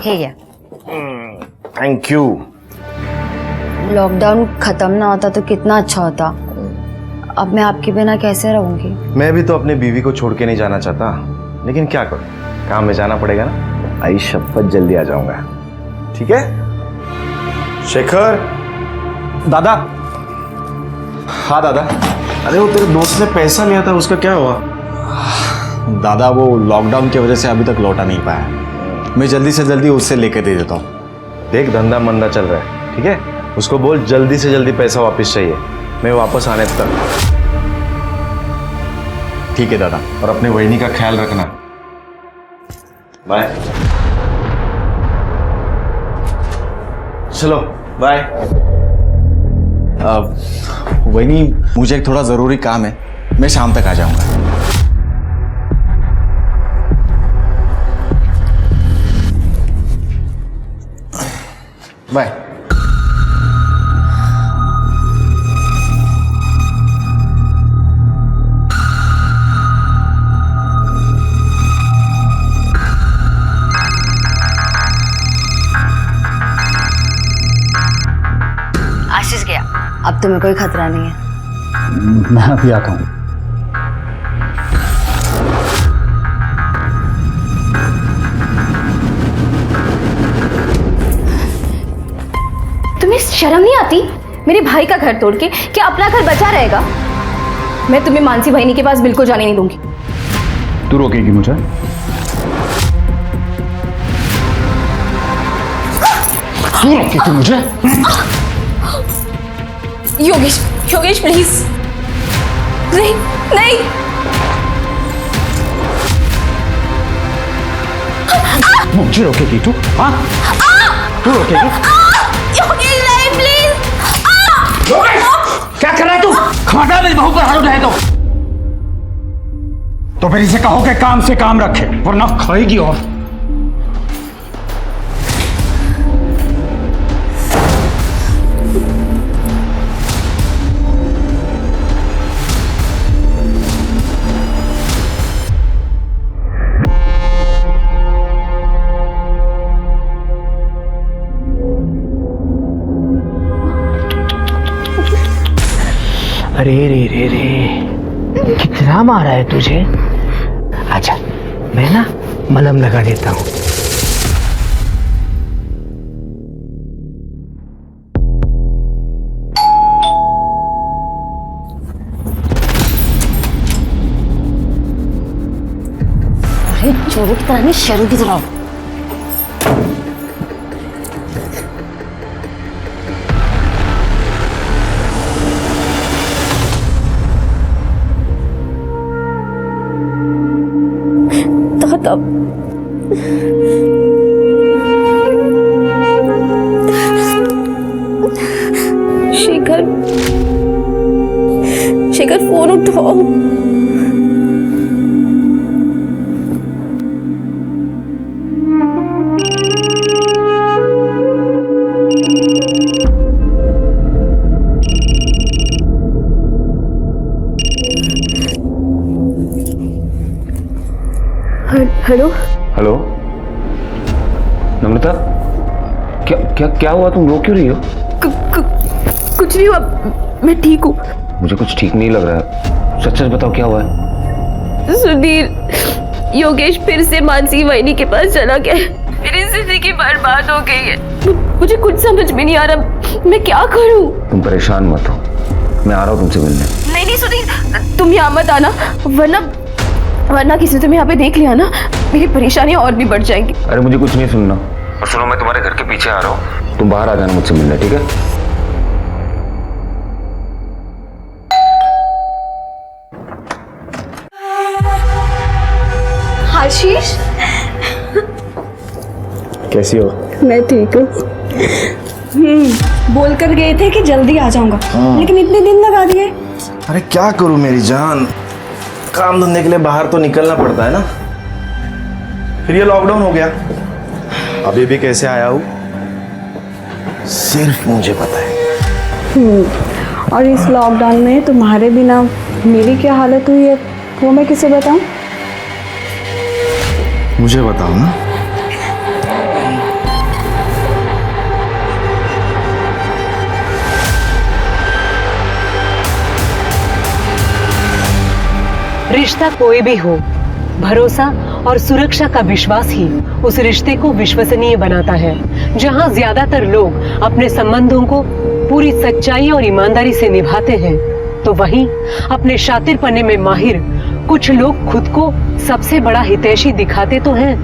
ठीक है। Thank you. Lockdown खत्म ना होता तो कितना अच्छा होता। अब मैं आपके बिना कैसे रहूंगी? मैं भी तो अपनी बीवी को छोड़ के नहीं जाना चाहता, लेकिन क्या करूं, काम में जाना पड़ेगा ना। आई शपथ जल्दी आ जाऊंगा, ठीक है? शेखर। दादा। हाँ दादा। अरे वो तेरे दोस्त ने पैसा लिया था, उसका क्या हुआ? दादा वो लॉकडाउन की वजह से अभी तक लौटा नहीं पाया। मैं जल्दी से जल्दी उससे लेके दे देता हूँ। देख धंधा मंदा चल रहा है, ठीक है? उसको बोल जल्दी से जल्दी पैसा वापस चाहिए, मैं वापस आने तक। ठीक है दादा। और अपने वहिनी का ख्याल रखना। बाय। चलो बाय। वही मुझे एक थोड़ा ज़रूरी काम है, मैं शाम तक आ जाऊंगा। बाय। आशीष गया, अब तुम्हें कोई खतरा नहीं है। मैं अभी आता हूँ। तुम्हें शर्म नहीं आती? मेरे भाई का घर तोड़ के क्या अपना घर बचा रहेगा? मैं तुम्हें मानसी बहनी के पास बिल्कुल जाने नहीं दूंगी। तू रोकेगी मुझे? तू रोकेगी मुझे? योगेश, योगेश प्लीज, नहीं नहीं। मुझे रोकेगी तू? हाँ? तू रोकेगी? योगेश नहीं प्लीज। क्या कर रहा है तू? खबरदार मेरी बहू पर हाथ उठाए तो फिर इसे कहो कि काम से काम रखे, वरना खाएगी। और अरे रे रे रे, कितना मारा है तुझे? अच्छा, मैं ना मलहम लगा देता हूँ। अरे चोरों की तरह नहीं, शेरों की तरह। तब शेखर, शेखर फोन उठाओ। हेलो हेलो नम्रता, क्या क्या क्या हुआ? तुम रो क्यों रही हो? कुछ नहीं हुआ, मैं ठीक हूँ। मुझे कुछ ठीक नहीं लग रहा है, सच सच बताओ क्या हुआ है? सुधीर, योगेश फिर से मानसी वहिनी के पास चला गया। मेरी जिंदगी बर्बाद हो गई है। मुझे कुछ समझ में नहीं आ रहा, मैं क्या करूँ? तुम परेशान मत हो, मैं आ रहा हूँ तुमसे मिलने। नहीं नहीं सुधीर, तुम यहाँ मत आना, वरना किसी ने तुम्हें यहाँ पे देख लिया ना, मेरी परेशानियां और भी बढ़ जाएंगी। अरे मुझे कुछ नहीं सुनना। और सुनो, मैं तुम्हारे घर के पीछे आ रहा हूँ, तुम बाहर आ जाना मुझसे मिलने, ठीक है? आशीष, कैसी हो? मैं ठीक हूँ। बोल कर गए थे कि जल्दी आ जाऊंगा, लेकिन इतने दिन लगा दिए। अरे क्या करूं मेरी जान, काम धंधे के लिए बाहर तो निकलना पड़ता है ना। फिर ये लॉकडाउन हो गया, अभी भी कैसे आया हूँ सिर्फ मुझे पता है। और इस लॉकडाउन में तुम्हारे बिना मेरी क्या हालत हुई है वो मैं किसे बताऊं? मुझे बताओ ना। रिश्ता कोई भी हो, भरोसा और सुरक्षा का विश्वास ही उस रिश्ते को विश्वसनीय बनाता है। जहां ज्यादातर लोग अपने संबंधों को पूरी सच्चाई और ईमानदारी से निभाते हैं, तो वहीं अपने शातिरपने में माहिर कुछ लोग खुद को सबसे बड़ा हितैषी दिखाते तो हैं,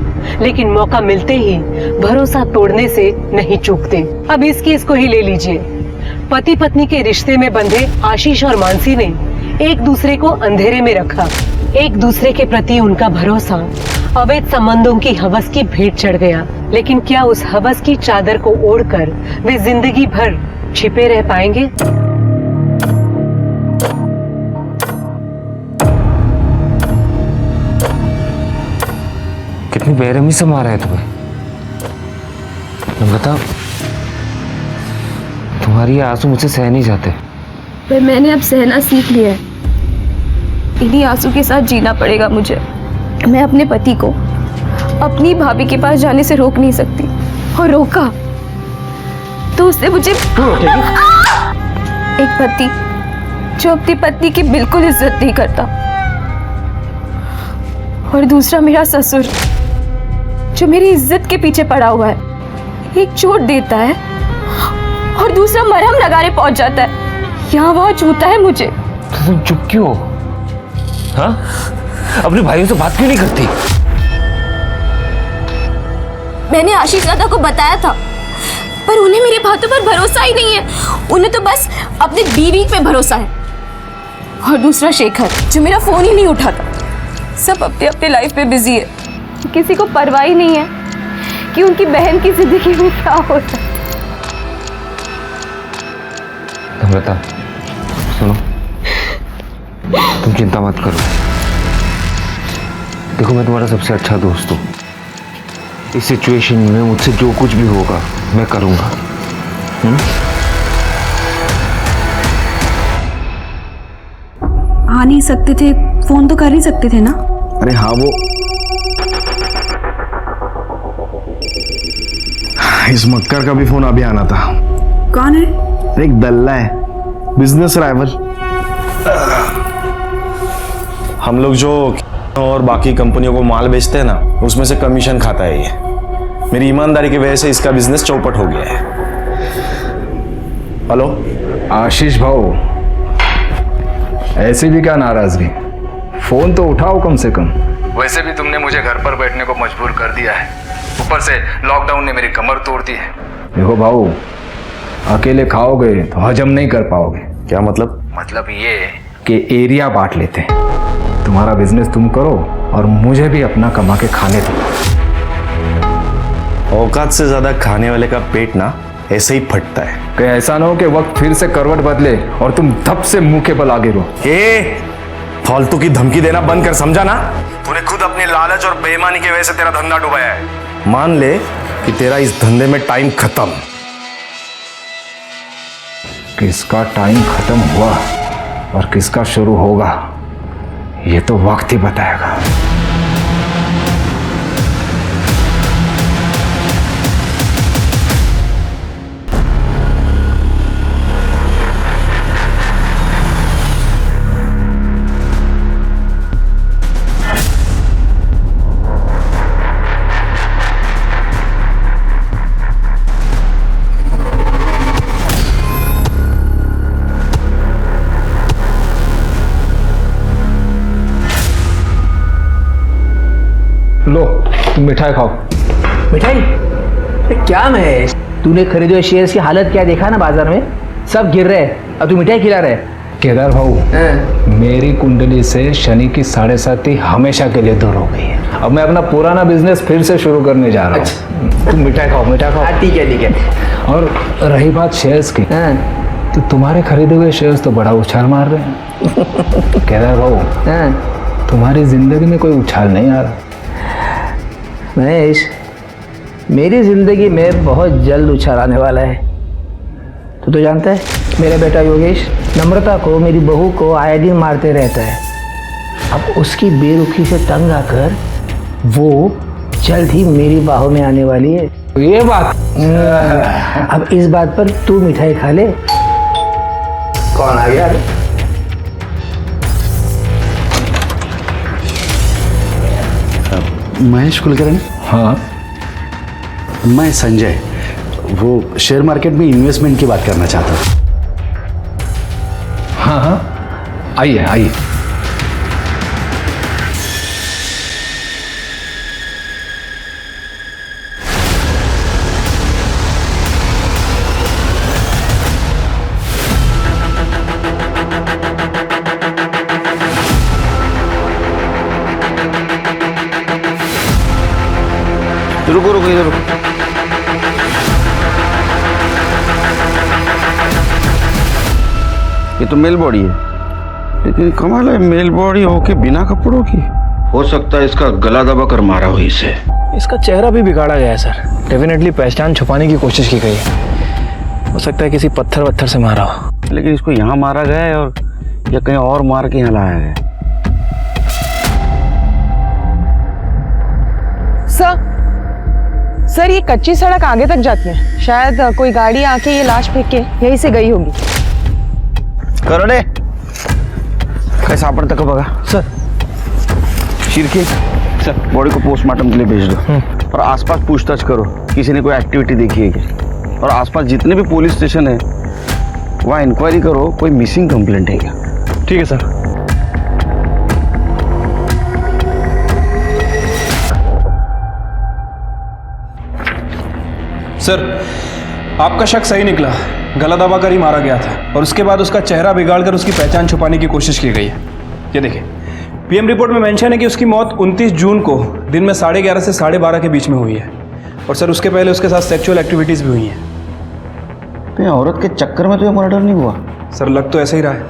लेकिन मौका मिलते ही भरोसा तोड़ने से नहीं चूकते। अब इस केस को ही ले लीजिए। पति पत्नी के रिश्ते में बंधे आशीष और मानसी ने एक दूसरे को अंधेरे में रखा। एक दूसरे के प्रति उनका भरोसा अवैध संबंधों की हवस की भेंट चढ़ गया। लेकिन क्या उस हवस की चादर को ओढ़कर वे जिंदगी भर छिपे रह पाएंगे? कितनी बेरहमी से मारा है तुम्हें। तुम बताओ, तुम्हारी ये आंसू मुझसे सह नहीं जाते। पर मैंने अब सहना सीख लिया है। इन्हीं आंसू के साथ जीना पड़ेगा मुझे। मैं अपने पति को अपनी भाभी के पास जाने से रोक नहीं सकती, और रोका तो उसने मुझे एक पति जो अपनी पत्नी की बिल्कुल इज्जत नहीं करता, और दूसरा मेरा ससुर जो मेरी इज्जत के पीछे पड़ा हुआ है। एक चोट देता है और दूसरा मरहम लगाने पहुंच जाता है, यहाँ वहां छूता है मुझे। तो तुम चुप क्यों हो? हाँ, अपने भाइयों से बात क्यों नहीं करती? मैंने आशीष दादा को बताया था, पर उन्हें मेरी बातों पर भरोसा ही नहीं है। उन्हें तो बस अपनी बीवी पे भरोसा है। और दूसरा शेखर जो मेरा फोन ही नहीं उठाता। सब अपने अपने लाइफ में बिजी है। किसी को परवाह ही नहीं है कि उनकी बहन की जिंदगी में क्या होता है। नम्रता, सुनो, तुम चिंता मत करो। देखो, मैं तुम्हारा सबसे अच्छा दोस्त हूँ। इस सिचुएशन में मुझसे जो कुछ भी होगा मैं करूँगा। आ नहीं सकते थे, फोन तो कर ही सकते थे ना। अरे हाँ, वो इस मक्कर का भी फोन अभी आना था। कौन है? एक दल्ला है, बिजनेस राइवल। हम लोग जो और बाकी कंपनियों को माल बेचते हैं ना, उसमें से कमीशन खाता है ये। मेरी ईमानदारी की वजह से इसका बिजनेस चौपट हो गया है। हेलो आशीष भाऊ, ऐसे भी क्या नाराजगी? फोन तो उठाओ कम से कम। वैसे भी तुमने मुझे घर पर बैठने को मजबूर कर दिया है, ऊपर से लॉकडाउन ने मेरी कमर तोड़ दी है। देखो भाऊ, अकेले खाओगे तो हजम नहीं कर पाओगे। क्या मतलब? मतलब ये कि एरिया बांट लेते हैं। तुम्हारा बिजनेस तुम करो और मुझे भी अपना कमा के खाने दो। औकात से ज्यादा खाने वाले का पेट ना ऐसे ही फटता है। कि ऐसा ना हो कि वक्त फिर से करवट बदले और तुम धप से मुंह के बल आगे रहो। फालतू की धमकी देना बंद कर, समझा ना? तूने खुद अपनी लालच और बेईमानी की वजह से तेरा धंधा डुबाया है। मान ले कि तेरा इस धंधे में टाइम खत्म। किसका टाइम खत्म हुआ और किसका शुरू होगा, ये तो वक्त ही बताएगा। लो, तुम मिठाई खाओ। मिठाई? क्या महेश, तूने खरीदे हुए शेयर्स की हालत क्या देखा ना बाजार में? सब गिर रहे हैं, अब तू मिठाई खिला रहे। केदार भाऊ, मेरी कुंडली से शनि की 7.5 हमेशा के लिए दूर हो गई है। अब मैं अपना पुराना बिजनेस फिर से शुरू करने जा रहा हूँ। तुम मिठाई खाओ, मिठाई खाओ। ठीक है, ठीक है। और रही बात शेयर्स की, तो तुम्हारे खरीदे हुए शेयर्स तो बड़ा उछाल मार रहे हैं। केदार भाऊ, तुम्हारी जिंदगी में कोई उछाल नहीं आ रहा। महेश, मेरी जिंदगी में बहुत जल्द उछाल आने वाला है। तो जानता है, मेरा बेटा योगेश नम्रता को, मेरी बहू को आए दिन मारते रहता है। अब उसकी बेरुखी से तंग आकर वो जल्द ही मेरी बाहों में आने वाली है। ये बात, अब इस बात पर तू मिठाई खा ले। कौन आ गया? महेश कुलकर्णी। हाँ मैं संजय, वो शेयर मार्केट में इन्वेस्टमेंट की बात करना चाहता हूँ। हाँ हाँ, आइए आइए। रुको रुको इधर रुको। ये तो मेल बॉडी है, लेकिन कमाल है, मेल बॉडी होके बिना कपड़ों की। हो सकता है इसका गला दबा कर मारा हो इसे। इसका चेहरा भी बिगाड़ा गया है सर। डेफिनेटली पहचान छुपाने की कोशिश की गई है। हो सकता है किसी पत्थर वत्थर से मारा हो। लेकिन इसको यहाँ मारा गया है और या कहीं और मार के यहाँ लाया है। सर ये कच्ची सड़क आगे तक जाती है, शायद कोई गाड़ी आके ये लाश फेंक के यहीं से गई होगी। करोड़े कैसा पर तक बगा सर। शिरके सर, बॉडी को पोस्टमार्टम के लिए भेज दो और आसपास पूछताछ करो, किसी ने कोई एक्टिविटी देखी है क्या। और आसपास जितने भी पुलिस स्टेशन है वहाँ इंक्वायरी करो, कोई मिसिंग कंप्लेंट है क्या। ठीक है सर। सर, आपका शक सही निकला। गला दबाकर ही मारा गया था और उसके बाद उसका चेहरा बिगाड़कर उसकी पहचान छुपाने की कोशिश की गई है। ये देखिए, पीएम रिपोर्ट में मेंशन है कि उसकी मौत 29 जून को दिन में 11:30 से 12:30 के बीच में हुई है। और सर, उसके पहले उसके साथ सेक्सुअल एक्टिविटीज़ भी हुई हैं। तो ये औरत के चक्कर में तो ये मर्डर नहीं हुआ। सर, लग तो ऐसा ही रहा है।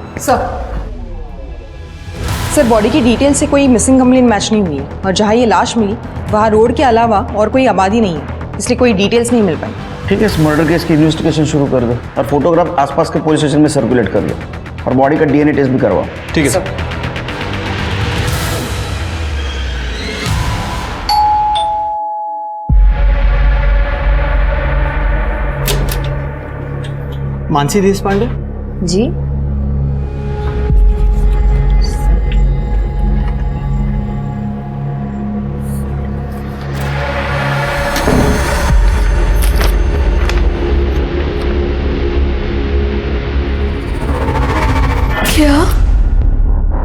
सर बॉडी की डिटेल से कोई मिसिंग कंप्लेंट मैच नहीं हुई है और जहाँ ये लाश मिली वहाँ रोड के अलावा और कोई आबादी नहीं है, इसलिए कोई डिटेल्स नहीं मिल पाई। ठीक है, इस मर्डर केस की इन्वेस्टिगेशन शुरू कर दो और फोटोग्राफ आसपास के पुलिस स्टेशन में सर्कुलेट कर दो और बॉडी का डीएनए टेस्ट भी करवाओ। ठीक है सर। मानसी देशपांडे जी। क्या?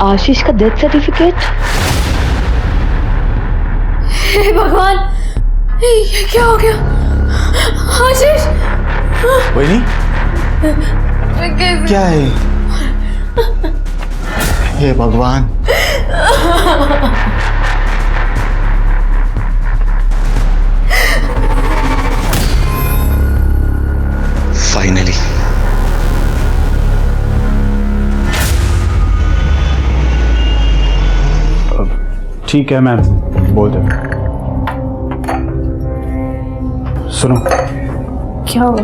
आशीष का डेथ सर्टिफिकेट? हे भगवान, ये क्या हो गया? आशीष, वही क्या है? हे भगवान। फाइनली ठीक है, मैं बोल दे। सुनो, क्या हुआ?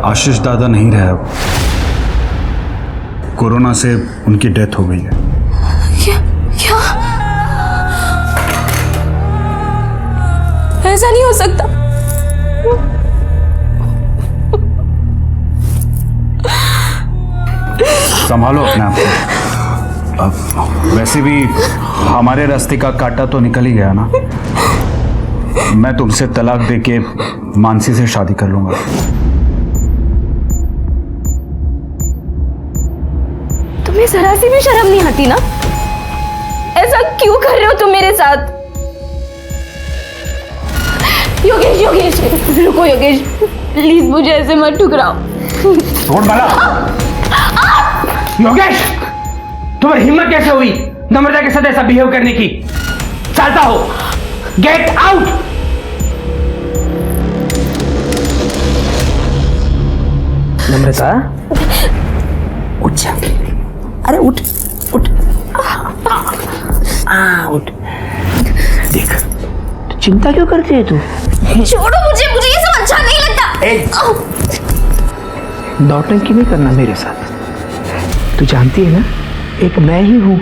आशीष दादा नहीं रहे अब। कोरोना से उनकी डेथ हो गई है। क्या? क्या? ऐसा नहीं हो सकता। संभालो अपने आप को। अब वैसे भी हमारे रास्ते का कांटा तो निकल ही गया ना। मैं तुमसे तलाक देके मानसी से शादी कर लूंगा। तुम्हें जरा सी भी शर्म नहीं आती ना? ऐसा क्यों कर रहे हो तुम मेरे साथ? योगेश, योगेश, रुको योगेश, प्लीज मुझे ऐसे मत ठुकराओ। छोड़ बाला। योगेश, तुम्हें हिम्मत कैसे हुई नम्रता के साथ ऐसा बिहेव करने की? चलता हो, गेट आउट। नम्रता, उठ जा। अरे उठ उठ। उठ। देख, तो चिंता क्यों करती है तू? छोड़ो मुझे, मुझे ये सब अच्छा नहीं लगता। नौटंकी नहीं करना मेरे साथ। तू जानती है ना, एक मैं ही हूं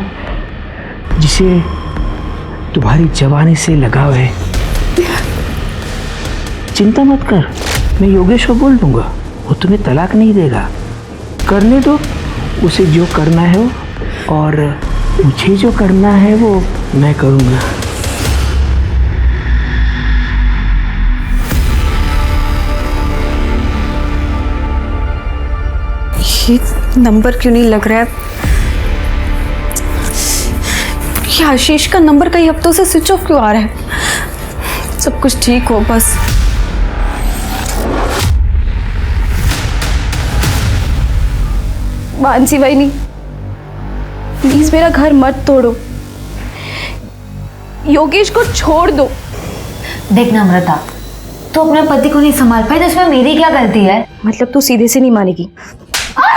जिसे तुम्हारी जवानी से लगाव है। चिंता मत कर, मैं योगेश को बोल दूंगा वो तुम्हें तलाक नहीं देगा। करने दो उसे जो करना है वो, और मुझे जो करना है वो मैं करूँगा। ये नंबर क्यों नहीं लग रहा है? ये आशीष का नंबर कई हफ्तों से स्विच ऑफ क्यों आ रहा है? सब कुछ ठीक हो बस। मानसी बहनी, प्लीज मेरा घर मत तोड़ो, योगेश को छोड़ दो। देख नम्रता, तू अपने पति को नहीं संभाल पाई तो इसमें मेरी क्या गलती है? मतलब तू सीधे से नहीं मानेगी?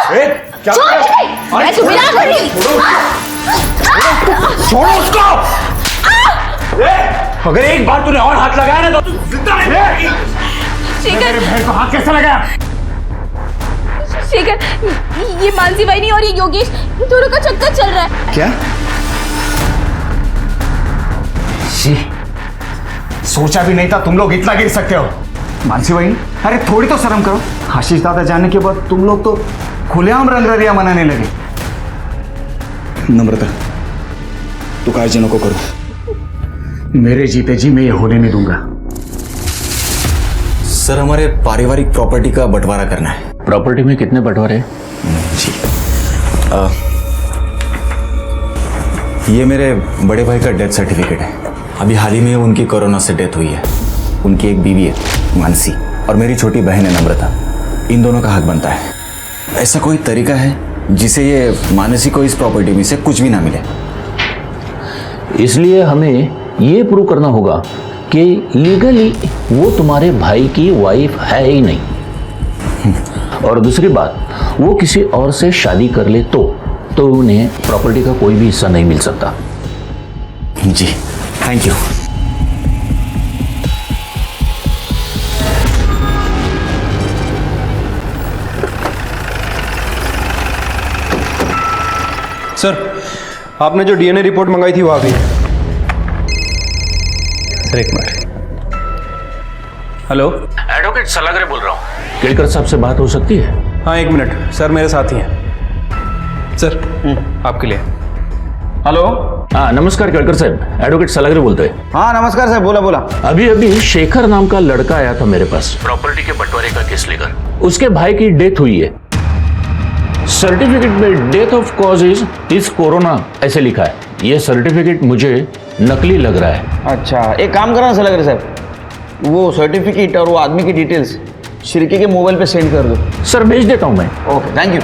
मैं तुम्हें ना कर रही। छोड़ो उसको। अगर एक बार तूने और हाथ लगाया ना तो तू जिंदा नहीं रहेगी। मेरे भाई को हाथ कैसे लगाया? शेखर, ये मानसी बहनी और ये योगेश, ये दोनों का चक्कर चल रहा है। क्या? सोचा भी नहीं था तुम लोग इतना गिर सकते हो। मानसी बहनी, अरे थोड़ी तो शर्म करो। आशीष दादा जाने के बाद तुम लोग तो खुलेआम रंगरलिया मनाने लगे। नम्रता, तू काळजी नको करो। मेरे जीते जी मैं ये होने नहीं दूंगा। सर, हमारे पारिवारिक प्रॉपर्टी का बंटवारा करना है। प्रॉपर्टी में कितने बंटवारे? जी, ये मेरे बड़े भाई का डेथ सर्टिफिकेट है। अभी हाल ही में उनकी कोरोना से डेथ हुई है। उनकी एक बीवी है मानसी, और मेरी छोटी बहन है नम्रता। इन दोनों का हक बनता है। ऐसा कोई तरीका है जिसे ये मानसी को इस प्रॉपर्टी में से कुछ भी ना मिले? इसलिए हमें ये प्रूव करना होगा कि लीगली वो तुम्हारे भाई की वाइफ है ही नहीं। और दूसरी बात, वो किसी और से शादी कर ले तो उन्हें प्रॉपर्टी का कोई भी हिस्सा नहीं मिल सकता। जी, थैंक यू। सर, आपने जो डीएनए रिपोर्ट मंगाई थी वो आ गई है। सर एक मिनट। हेलो, एडवोकेट सलागरे बोल रहा हूँ। केड़कर साहब से बात हो सकती है? हाँ एक मिनट सर, मेरे साथ ही हैं। सर आपके लिए। हेलो। हाँ नमस्कार केड़कर साहब, एडवोकेट सलागरे बोलते हैं। हाँ नमस्कार सर, बोला बोला। अभी शेखर नाम का लड़का आया था मेरे पास प्रॉपर्टी के बंटवारे का केस लेकर। उसके भाई की डेथ हुई है। सर्टिफिकेट में death of cause is corona ऐसे लिखा है। ये सर्टिफिकेट मुझे नकली लग रहा है। अच्छा, एक काम करो ना सलागरे साहब, वो सर्टिफिकेट और वो आदमी की डिटेल्स शिरके के मोबाइल पे सेंड कर दो। सर भेज देता हूँ मैं। Okay, thank you.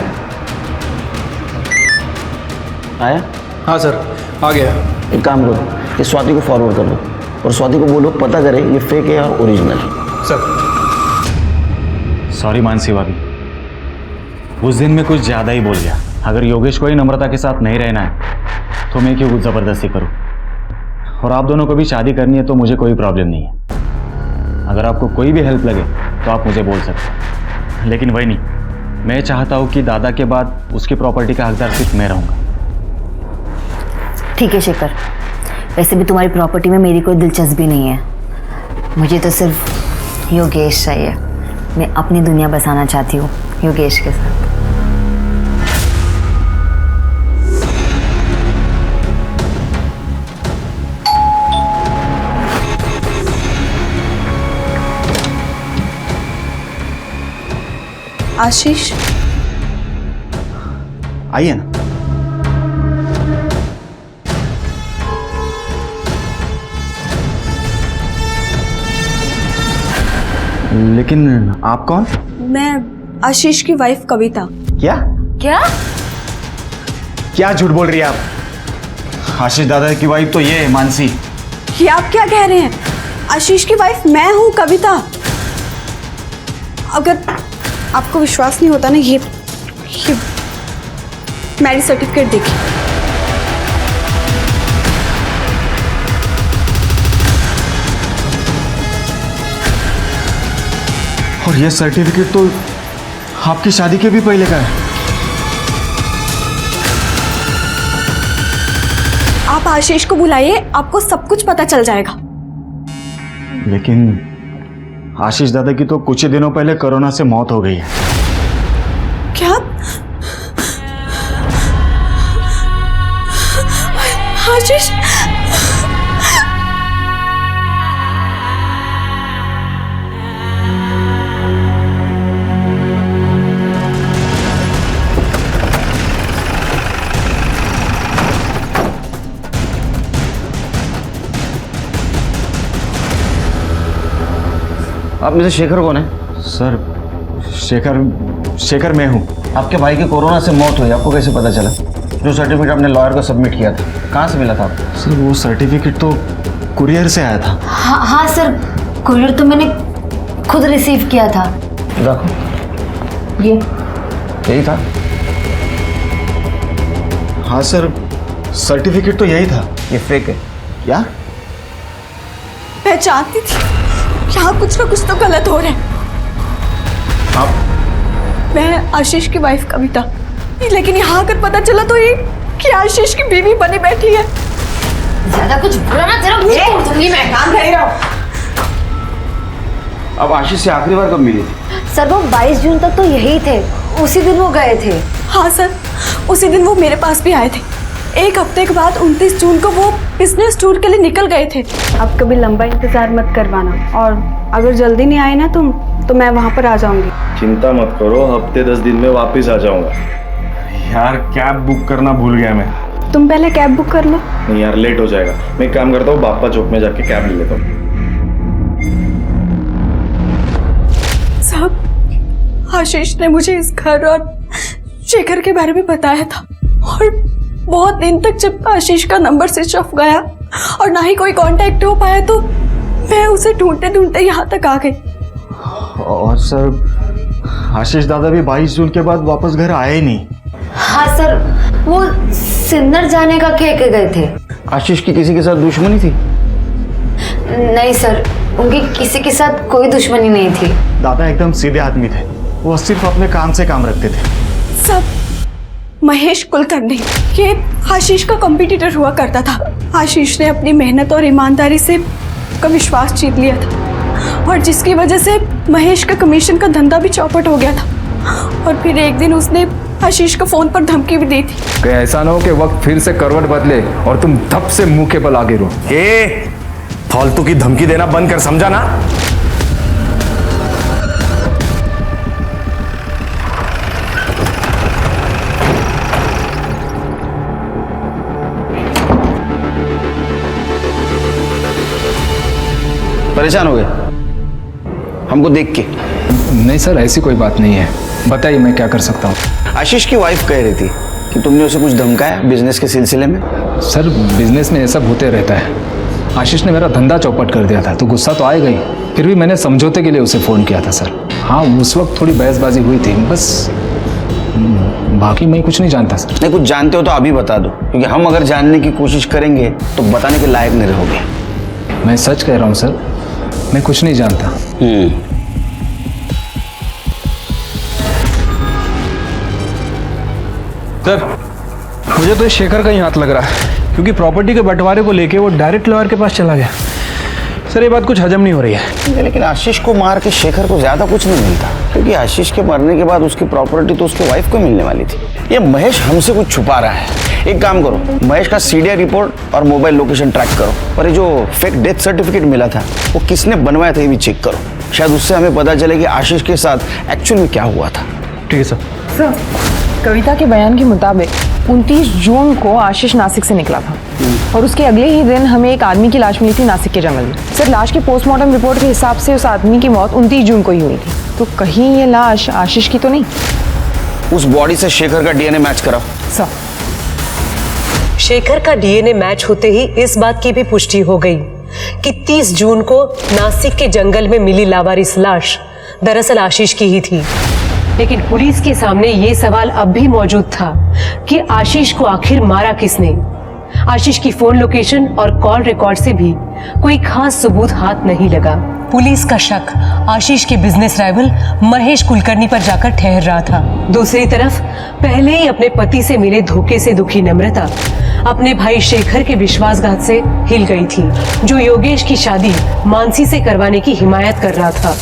आया? हाँ सर, आ गया। एक काम करो, ये स्वाति को फॉरवर्ड कर दो और स्वाति को बोलो पता करे ये फेक है या ओरिजिनल। सर। सॉरी मानसी भाभी, उस दिन मैं कुछ ज़्यादा ही बोल गया। अगर योगेश को ही नम्रता के साथ नहीं रहना है तो मैं क्यों कुछ ज़बरदस्ती करूं? और आप दोनों को भी शादी करनी है तो मुझे कोई प्रॉब्लम नहीं है। अगर आपको कोई भी हेल्प लगे तो आप मुझे बोल सकते हैं, लेकिन वही नहीं, मैं चाहता हूँ कि दादा के बाद उसकी प्रॉपर्टी का हकदार सिर्फ मैं रहूँगा। ठीक है शेखर, वैसे भी तुम्हारी प्रॉपर्टी में मेरी कोई दिलचस्पी नहीं है। मुझे तो सिर्फ योगेश चाहिए। मैं अपनी दुनिया बसाना चाहती हूँ योगेश के साथ। आशीष, आइए ना। लेकिन आप कौन? मैं आशीष की वाइफ कविता। क्या क्या? क्या झूठ बोल रही है आप? आशीष दादा की वाइफ तो ये है मानसी। ये आप क्या कह रहे हैं? आशीष की वाइफ मैं हूँ कविता। अगर आपको विश्वास नहीं होता ना, ये मैरिज सर्टिफिकेट देखिए। और ये सर्टिफिकेट तो आपकी शादी के भी पहले का है। आप आशीष को बुलाइए, आपको सब कुछ पता चल जाएगा। लेकिन आशीष दादा की तो कुछ ही दिनों पहले कोरोना से मौत हो गई है। क्या? आशीष, आप में से शेखर कौन है? सर शेखर मैं हूँ। आपके भाई की कोरोना से मौत हुई, आपको कैसे पता चला? जो सर्टिफिकेट आपने लॉयर को सबमिट किया था, कहाँ से मिला था आपको? सर वो सर्टिफिकेट तो कुरियर से आया था। हाँ सर, कुरियर तो मैंने खुद रिसीव किया था। देखो ये यही था। हाँ सर, सर्टिफिकेट तो यही था। ये फेक है क्या? मैं जानती थी यहाँ कुछ ना कुछ तो गलत हो रहा है। आप? मैं आशीष की वाइफ कविता, लेकिन यहाँ आकर पता चला तो ये कि आशीष की बीवी बनी बैठी है। ज्यादा कुछ बुरा ना, तेरा मुंह तोड़ दूंगी मैं। काम कर रहा हूँ। अब आशीष से आखिरी बार कब मिली थी? सर वो 22 जून तक तो यही थे, उसी दिन वो गए थे। हाँ सर, उसी दिन वो मेरे पास भी आए थे। एक हफ्ते के बाद 29 जून को वो बिजनेस टूर के लिए निकल गए थे। अब कभी लंबा इंतजार मत करवाना, और अगर जल्दी नहीं आए ना तुम तो मैं वहाँ पर आ जाऊंगी। चिंता मत करो, हफ्ते 10 दिन में वापस आ जाऊंगा। यार कैब बुक करना भूल गया मैं। तुम पहले कैब बुक कर लो। नहीं यार, लेट हो जाएगा। मैं एक काम करता हूँ, बाप्पा चौक में जाके कैब ले लेता हूँ। साहब, आशीष ने मुझे इस घर और शेखर के बारे में बताया था, और बहुत दिन तक जब आशीष का नंबर स्विच ऑफ गया और ना ही कोई कांटेक्ट हो पाया, तो मैं उसे ढूंढते ढूंढते यहाँ तक आ गई। और सर आशीष दादा भी 22 जून के बाद वापस घर आए ही नहीं। हाँ सर, वो सिन्नर जाने का कह के गए थे। आशीष की किसी के साथ दुश्मनी थी? नहीं सर, उनकी किसी के साथ कोई दुश्मनी नहीं थी। दादा एकदम सीधे आदमी थे, वो सिर्फ अपने काम से काम रखते थे। सब महेश कुलकर्णी, ये आशीष का कॉम्पिटिटर हुआ करता था। आशीष ने अपनी मेहनत और ईमानदारी से उसका विश्वास जीत लिया था, और जिसकी वजह से महेश का कमीशन का धंधा भी चौपट हो गया था। और फिर एक दिन उसने आशीष को फोन पर धमकी भी दी थी कि ऐसा ना हो कि वक्त फिर से करवट बदले और तुम धप से मुंह के बल आगे रो। फालतू की धमकी देना बंद कर, समझा ना? परेशान हो गए हमको देख के? नहीं सर, ऐसी कोई बात नहीं है, बताइए मैं क्या कर सकता हूँ। आशीष की वाइफ कह रही थी कि तुमने उसे कुछ धमकाया बिजनेस के सिलसिले में। सर बिजनेस में ये सब होते रहता है। आशीष ने मेरा धंधा चौपट कर दिया था तो गुस्सा तो आएगा ही, फिर भी मैंने समझौते के लिए उसे फ़ोन किया था सर। हाँ उस वक्त थोड़ी बहसबाजी हुई थी बस, बाकी मैं कुछ नहीं जानता सर। नहीं, कुछ जानते हो तो अभी बता दो, क्योंकि हम अगर जानने की कोशिश करेंगे तो बताने के लायक नहीं रहोगे। मैं सच कह रहा हूँ सर, मैं कुछ नहीं जानता। सर मुझे तो इस शेखर का ही हाथ लग रहा है, क्योंकि प्रॉपर्टी के बंटवारे को लेके वो डायरेक्ट लॉयर के पास चला गया। सर ये बात कुछ हजम नहीं हो रही है। लेकिन आशीष को मार के शेखर को ज्यादा कुछ नहीं मिलता, क्योंकि आशीष के मरने के बाद उसकी प्रॉपर्टी तो उसकी वाइफ को मिलने वाली थी। ये महेश हमसे कुछ छुपा रहा है। एक काम करो, महेश का सीडीआर रिपोर्ट और मोबाइल लोकेशन ट्रैक करो, और ये जो फेक डेथ सर्टिफिकेट मिला था वो किसने बनवाया था ये भी चेक करो। शायद उससे हमें पता चले कि आशीष के साथ एक्चुअल में क्या हुआ था। ठीक है सर। सर कविता के बयान के मुताबिक 29 जून को आशीष नासिक से निकला था, और उसके अगले ही दिन हमें एक आदमी की लाश मिली थी नासिक के जंगल में। सर लाश के पोस्टमार्टम रिपोर्ट के हिसाब से उस आदमी की मौत 29 जून को ही हुई थी, तो कहीं ये लाश आशीष की तो नहीं? उस बॉडी से शेखर का डीएनए मैच कराओ। सर शेखर का डीएनए मैच होते ही इस बात की भी पुष्टि हो गई कि 30 जून को नासिक के जंगल में मिली लावारिस लाश दरअसल आशीष की ही थी। लेकिन पुलिस के सामने ये सवाल अब भी मौजूद था कि आशीष को आखिर मारा किसने। आशीष की फोन लोकेशन और कॉल रिकॉर्ड से भी कोई खास सबूत हाथ नहीं लगा। पुलिस का शक आशीष के बिजनेस राइवल महेश कुलकर्णी पर जाकर ठहर रहा था। दूसरी तरफ पहले ही अपने पति से मिले धोखे से दुखी नम्रता अपने भाई शेखर के विश्वासघात से हिल गई थी, जो योगेश की शादी मानसी से करवाने की हिमायत कर रहा था।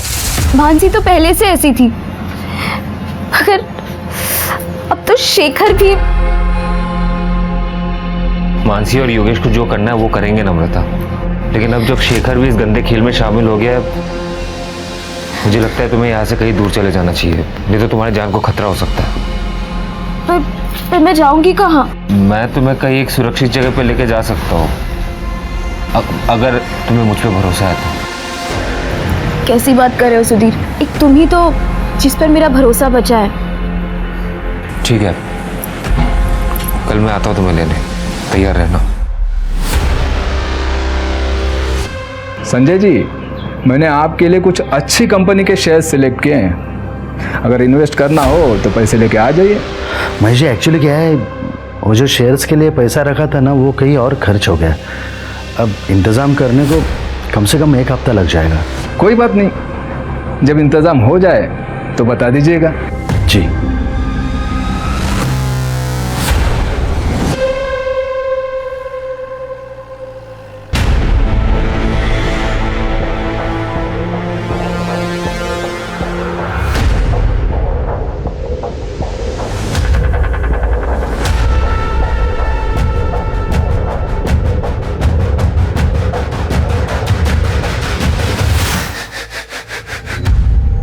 मानसी तो पहले से ऐसी थी, मगर अब तो शेखर भी। मानसी और योगेश को जो करना है वो करेंगे नम्रता, लेकिन अब जब शेखर भी इस गंदे खेल में शामिल हो गया है, मुझे लगता है तुम्हें यहाँ से कहीं दूर चले जाना चाहिए, नहीं तो तुम्हारी जान को खतरा हो सकता है। पर मैं जाऊंगी कहाँ? मैं तुम्हें कहीं एक सुरक्षित जगह पे लेके जा सकता हूँ, अगर तुम्हें मुझ पे भरोसा है तो। कैसी बात कर रहे हो सुधीर? एक तुम ही तो जिस पर मेरा भरोसा बचा है। ठीक है, कल मैं आता हूँ तुम्हें लेने, तैयार रहना। संजय जी, मैंने आपके लिए कुछ अच्छी कंपनी के शेयर सिलेक्ट किए हैं, अगर इन्वेस्ट करना हो तो पैसे लेके आ जाइए। महेश जी, एक्चुअली क्या है, वो जो शेयर्स के लिए पैसा रखा था ना, वो कहीं और खर्च हो गया। अब इंतज़ाम करने को कम से कम 1 हफ्ता लग जाएगा। कोई बात नहीं, जब इंतज़ाम हो जाए तो बता दीजिएगा। जी।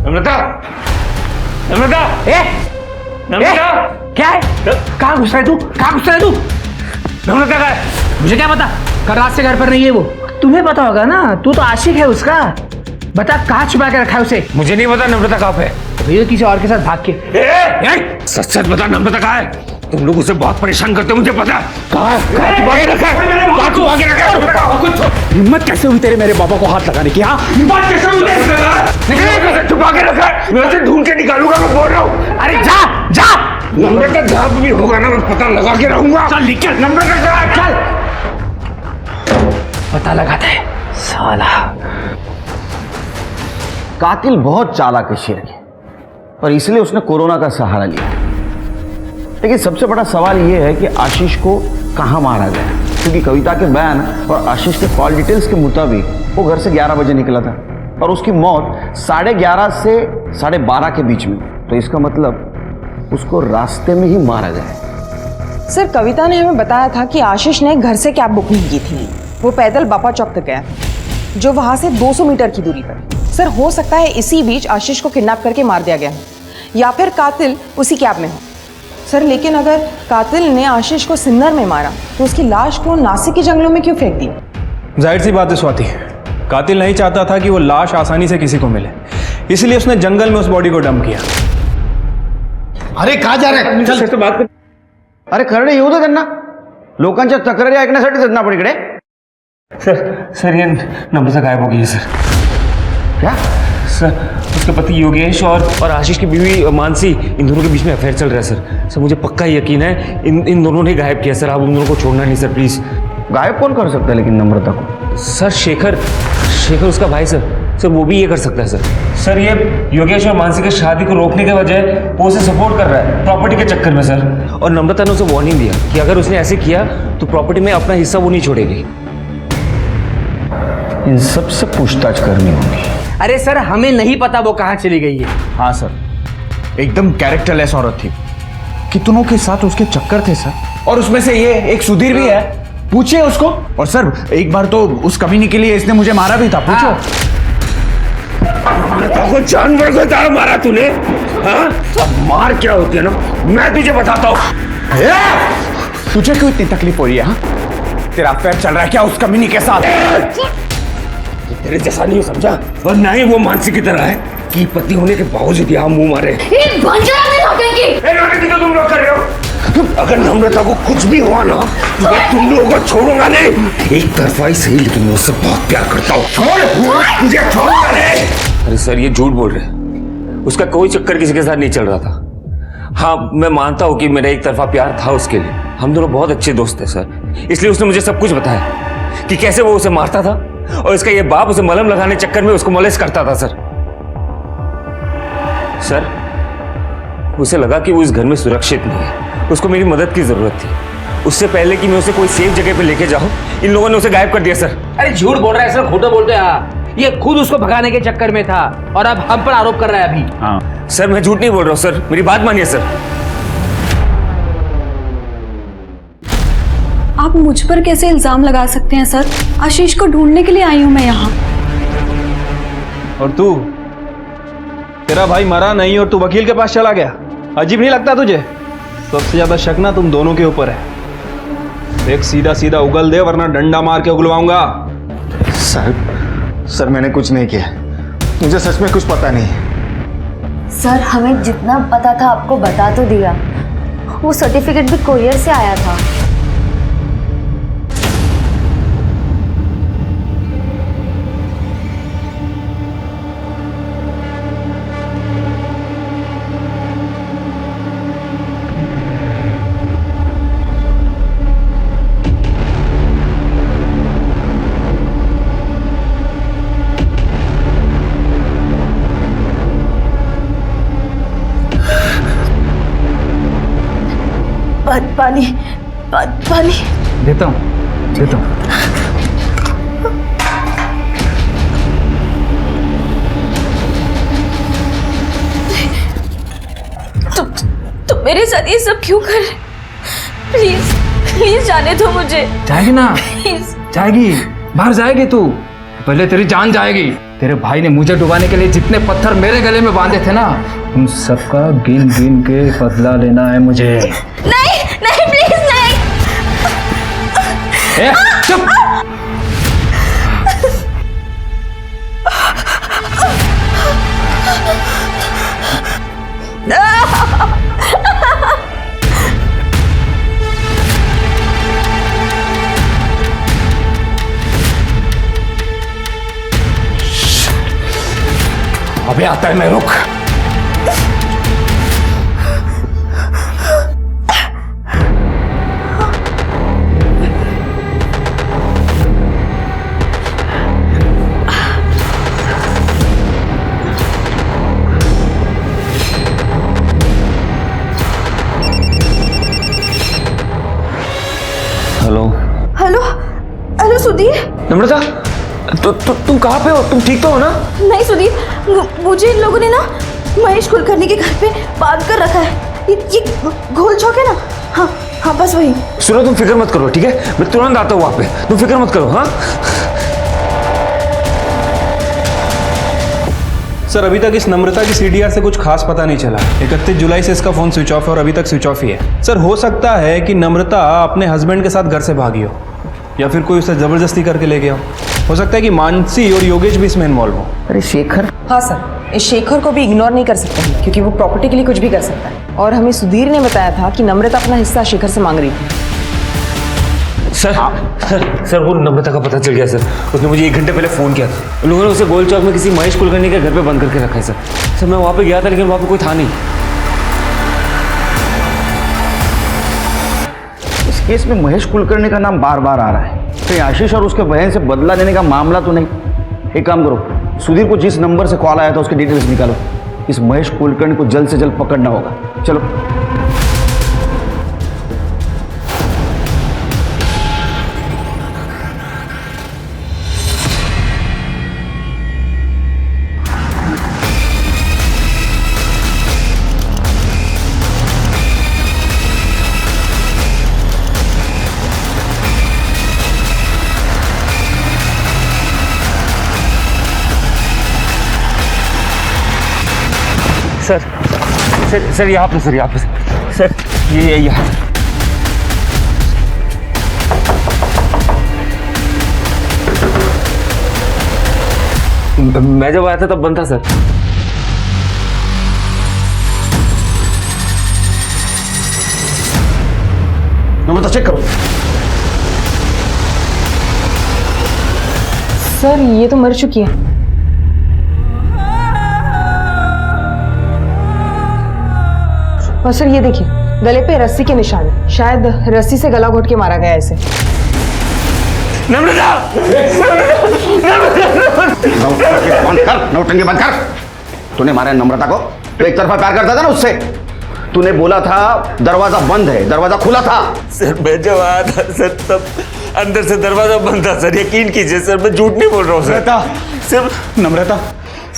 नम्रता, नम्रता, नम्रता, क्या है? कहाँ घुस रहा है तू? कहाँ घुस रहा है तू? नम्रता का है? मुझे क्या पता, कल रात से घर पर नहीं है वो। तुम्हें पता होगा ना, तू तो आशिक है उसका। बता कहाँ छुपा के रखा है उसे? मुझे नहीं पता नम्रता कहाँ पे है। भैया किसी और के साथ भाग के। सच सच बता नम्रता कहाँ है? तुम लोग उसे बहुत परेशान करते हो, मुझे पता है। कहाँ छुपा के रखा है? कहाँ छुपा के रखा है? हिम्मत कैसे हुई तेरे मेरे बाबा को हाथ लगाने की? हाँ, हिम्मत कैसे हुई? छुपा के रखा है, मैं उसे ढूंढ के निकालूंगा, मैं बोल रहा हूँ। अरे जा जा, नम्रता जहाँ भी होगा ना, मैं पता लगा के रहूंगा। चल निकल। नम्रता कहाँ है? चल, पता लगाता है साला। कातिल बहुत चालाक है शेर के, और इसलिए उसने कोरोना का सहारा लिया। लेकिन सबसे बड़ा सवाल यह है कि आशीष को कहाँ मारा गया, क्योंकि कविता के बयान और आशीष के कॉल डिटेल्स के मुताबिक वो घर से 11 बजे निकला था और उसकी मौत 11:30 से 12:30 के बीच में। तो इसका मतलब उसको रास्ते में ही मारा गया। सर कविता ने हमें बताया था कि आशीष ने घर से कैब बुकिंग की थी। वो पैदल बापा चौक तक गया, जो वहाँ से 200 मीटर की दूरी पर। सर हो सकता है इसी बीच आशीष को किडनैप करके मार दिया गया हो, या फिर कातिल उसी कैब में हो। सर लेकिन अगर कातिल ने आशीष को सिन्नर में मारा तो उसकी लाश को नासिक के जंगलों में क्यों फेंक दी? जाहिर सी बात है स्वाति, कातिल नहीं चाहता था कि वो लाश आसानी से किसी को मिले, इसलिए उसने जंगल में उस बॉडी को डंप किया। अरे कहाँ जा रहे हैं? चल बात कर। अरे करणे येऊ दे त्यांना, लोकांच्या तक्रारी ऐकण्यासाठी जडना पडीकडे। सर ये नम्रता गायब हो गई है सर। क्या? सर उसके पति योगेश और आशीष की बीवी मानसी, इन दोनों के बीच में अफेयर चल रहा है सर। सर मुझे पक्का यकीन है इन दोनों ने गायब किया सर। आप उन दोनों को छोड़ना नहीं सर, प्लीज। गायब कौन कर सकता है लेकिन नम्रता को? सर शेखर उसका भाई सर वो भी ये कर सकता है सर। ये योगेश और मानसी की शादी को रोकने के बजाय वो उसे सपोर्ट कर रहा है प्रॉपर्टी के चक्कर में सर। और नम्रता ने उसे वार्निंग दिया कि अगर उसने ऐसे किया तो प्रॉपर्टी में अपना हिस्सा वो नहीं छोड़ेगी। इन सबसे पूछताछ करनी होगी। अरे सर हमें नहीं पता वो कहाँ चली गई है। हाँ सर, एकदम कैरेक्टरलेस औरत थी, कितनों के साथ उसके चक्कर थे सर, और उसमें से ये एक सुधीर भी है, पूछिए उसको। और सर एक बार तो उस कमीनी के लिए इसने मुझे मारा भी था, पूछो। को जानवर को तार मारा तूने? हाँ? सब मार क्या होती है ना, मैं तुझे बताता हूँ। तुझे क्यों इतनी तकलीफ हो रही है? हाँ? तेरा अफेयर चल रहा है क्या उस कमीनी के साथ? तेरे जैसा नहीं समझा, और ना ही वो मानसी की तरह है कि पति होने के बावजूद यहाँ मुंह मारे। तो तुम लोग कर रहे हो। अगर नम्रता को कुछ भी हुआ ना तो मैं तुम लोगों को छोड़ूंगा नहीं। एक तरफा ही सही, लेकिन मैं उससे बहुत प्यार करता हूँ। छोड़ मुझे, छोड़ूंगा नहीं। अरे सर ये झूठ बोल रहे हैं, उसका कोई चक्कर किसी के साथ नहीं चल रहा था। हाँ मैं मानता हूँ कि मेरा एक तरफा प्यार था उसके लिए, हम दोनों बहुत अच्छे दोस्त थे सर, इसलिए उसने मुझे सब कुछ बताया कि कैसे वो उसे मारता था और इसका ये बाप उसे मलहम लगाने चक्कर में उसको मोलेस्ट करता था सर उसे लगा कि वो इस घर में सुरक्षित नहीं है, उसको मेरी मदद की जरूरत थी। उससे पहले कि मैं उसे कोई सेफ जगह पे लेके जाऊं, इन लोगों ने उसे गायब कर दिया सर। अरे झूठ बोल रहा है सर, खोटा बोलते हैं। ये खुद उसको भगाने के चक्कर में था और अब हम पर आरोप कर रहा है अभी। हाँ सर मैं झूठ नहीं बोल रहा हूँ सर, मेरी बात मानिए सर। आप मुझ पर कैसे इल्जाम लगा सकते हैं सर? आशीष को ढूंढने के लिए आई हूं मैं यहाँ। और तू, तेरा भाई मरा नहीं और तू वकील के पास चला गया, अजीब नहीं लगता तुझे? सबसे ज्यादा शक ना तुम दोनों के ऊपर है। एक सीधा सीधा उगल दे वरना डंडा मार के उगलवाऊंगा। सर मैंने कुछ नहीं किया, मुझे सच में कुछ पता नहीं। सर हमें जितना पता था आपको बता तो दिया। वो सर्टिफिकेट भी कोरियर से आया था। पानी पानी देता हूँ। तुम मेरे साथ ये सब क्यों कर रहे? प्लीज प्लीज जाने दो मुझे। जाएगी ना? प्लीज। जाएगी, बाहर जाएगी तू। पहले तेरी जान जाएगी। तेरे भाई ने मुझे डुबाने के लिए जितने पत्थर मेरे गले में बांधे थे ना, उन सबका गिन गिन के बदला लेना है मुझे। नहीं नहीं प्लीज नहीं। ए, चुप। अबे आता है, मैं रुक। Hello hello hello Sudhir. Namrata, तुम कहाँ पे हो? तुम ठीक तो हो ना? नहीं सुधीर, मुझे इन लोगों ने ना महेश कुलकर्णी के घर पे बांध कर रखा है। ये घोल चौक है ना? हाँ हाँ बस वही। सुनो, तुम फिक्र मत करो, ठीक है? मैं तुरंत आता हूँ वहाँ पे, तुम फिक्र मत करो। हाँ सर, अभी तक इस नम्रता की सीडीआर से कुछ खास पता नहीं चला। 31 जुलाई से इसका फोन स्विच ऑफ है और अभी तक स्विच ऑफ ही है। सर, हो सकता है कि नम्रता अपने हस्बैंड के साथ घर से भागी हो या फिर कोई उसे जबरदस्ती करके ले गया हो सकता है कि मानसी और योगेश भी इसमें इन्वॉल्व हो। अरे शेखर? हाँ सर, इस शेखर को भी इग्नोर नहीं कर सकते हैं क्योंकि वो प्रॉपर्टी के लिए कुछ भी कर सकता है। और हमें सुधीर ने बताया था कि नम्रता अपना हिस्सा शेखर से मांग रही थी। सर वो नम्रता का पता चल गया सर। उसने मुझे 1 घंटे पहले फ़ोन किया था। उन लोगों ने उसे गोल चौक में किसी महेश कुलकर्णी के घर पे बंद करके रखा है सर। मैं वहाँ पे गया था लेकिन वहाँ पे कोई था नहीं। इस केस में महेश कुलकर्णी का नाम बार बार आ रहा है। कहीं आशीष और उसके बहन से बदला लेने का मामला तो नहीं? एक काम करो, सुधीर को जिस नंबर से कॉल आया था उसके डिटेल्स निकालो। इस महेश कुलकर्णी को जल्द से जल्द पकड़ना होगा। चलो। सर यहाँ पे सर ये यहाँ। मैं जब आया था तब बंद था सर। नम्रता चेक करो। सर ये तो मर चुकी है। और सर ये देखिए, गले पे रस्सी के निशान, शायद रस्सी से गला घोट के मारा गया इसे। नम्रता! नौटंकी बंद कर। तूने मारा नम्रता को? तो एक तरफा प्यार करता था ना उससे। तूने बोला था दरवाजा बंद है, दरवाजा खुला था। सर मैं जब आया था सर तब अंदर से दरवाजा बंद था सर। यकीन कीजिए सर, मैं झूठ नहीं बोल रहा हूँ सर। नम्रता,